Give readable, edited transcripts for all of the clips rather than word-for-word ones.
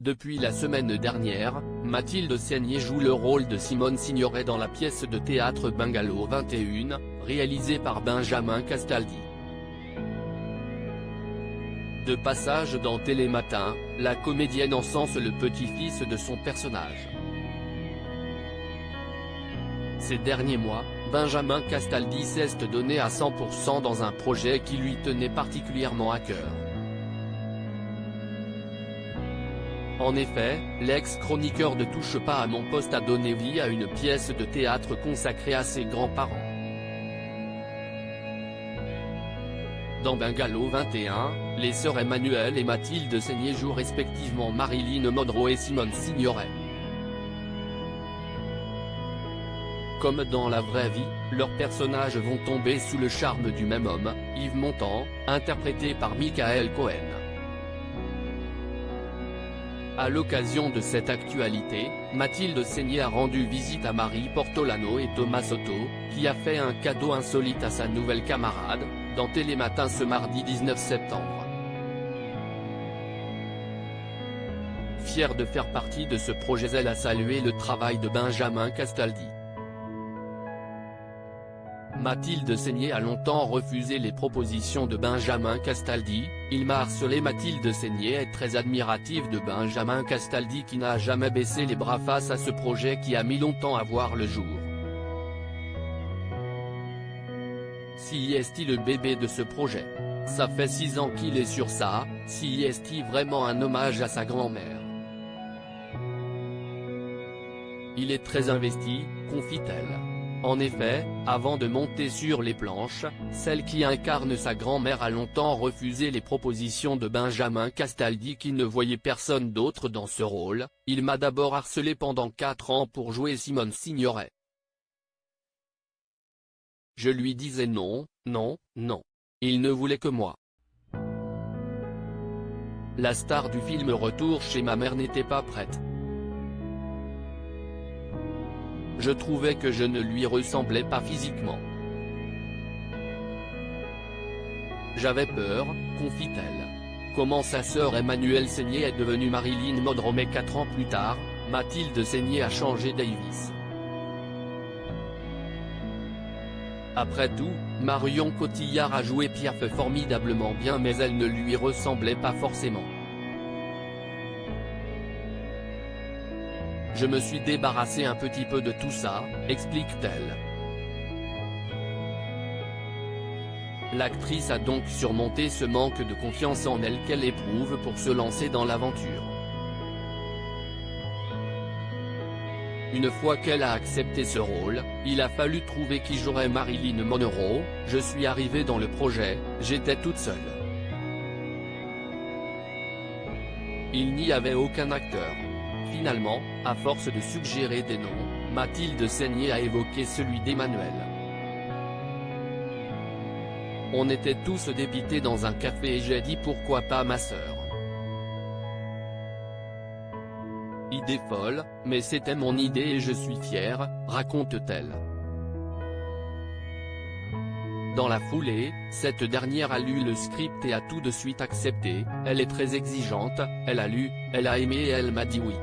Depuis la semaine dernière, Mathilde Seigner joue le rôle de Simone Signoret dans la pièce de théâtre Bungalow 21, réalisée par Benjamin Castaldi. De passage dans Télématin, la comédienne encense le petit-fils de son personnage. Ces derniers mois, Benjamin Castaldi s'est donné à 100% dans un projet qui lui tenait particulièrement à cœur. En effet, l'ex-chroniqueur de Touche pas à mon poste a donné vie à une pièce de théâtre consacrée à ses grands-parents. Dans Bungalow 21, les sœurs Emmanuelle et Mathilde Seigner jouent respectivement Marilyn Monroe et Simone Signoret. Comme dans la vraie vie, leurs personnages vont tomber sous le charme du même homme, Yves Montand, interprété par Michael Cohen. À l'occasion de cette actualité, Mathilde Seigner a rendu visite à Marie Portolano et Thomas Soto, qui a fait un cadeau insolite à sa nouvelle camarade, dans Télématin ce mardi 19 septembre. Fière de faire partie de ce projet, elle a salué le travail de Benjamin Castaldi. Mathilde Seigner a longtemps refusé les propositions de Benjamin Castaldi, il m'a harcelé. Mathilde Seigner est très admirative de Benjamin Castaldi qui n'a jamais baissé les bras face à ce projet qui a mis longtemps à voir le jour. Si est-il le bébé de ce projet? Ça fait 6 ans qu'il est sur ça, si est-il vraiment un hommage à sa grand-mère? Il est très investi, confie-t-elle. En effet, avant de monter sur les planches, celle qui incarne sa grand-mère a longtemps refusé les propositions de Benjamin Castaldi qui ne voyait personne d'autre dans ce rôle. Il m'a d'abord harcelé pendant 4 ans pour jouer Simone Signoret. Je lui disais non, non, non. Il ne voulait que moi. La star du film Retour chez ma mère n'était pas prête. Je trouvais que je ne lui ressemblais pas physiquement. J'avais peur, confie-t-elle. Comment sa sœur Emmanuelle Seigner est devenue Marilyn Monroe, mais 4 ans plus tard, Mathilde Seigner a changé Davis. Après tout, Marion Cotillard a joué Piaf formidablement bien, mais elle ne lui ressemblait pas forcément. Je me suis débarrassé un petit peu de tout ça, explique-t-elle. L'actrice a donc surmonté ce manque de confiance en elle qu'elle éprouve pour se lancer dans l'aventure. Une fois qu'elle a accepté ce rôle, il a fallu trouver qui jouerait Marilyn Monroe. Je suis arrivée dans le projet, j'étais toute seule. Il n'y avait aucun acteur. Finalement, à force de suggérer des noms, Mathilde Seigner a évoqué celui d'Emmanuelle. On était tous dépités dans un café et j'ai dit pourquoi pas ma sœur. Idée folle, mais c'était mon idée et je suis fière, raconte-t-elle. Dans la foulée, cette dernière a lu le script et a tout de suite accepté. Elle est très exigeante, elle a lu, elle a aimé et elle m'a dit oui.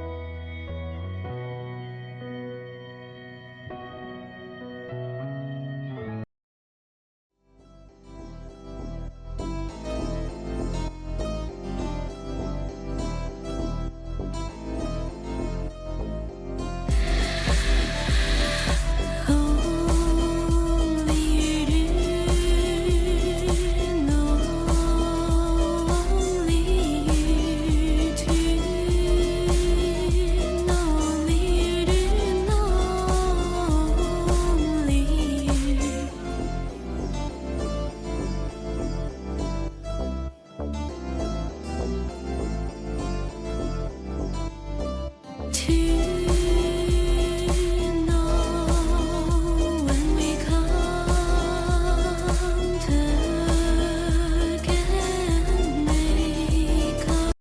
To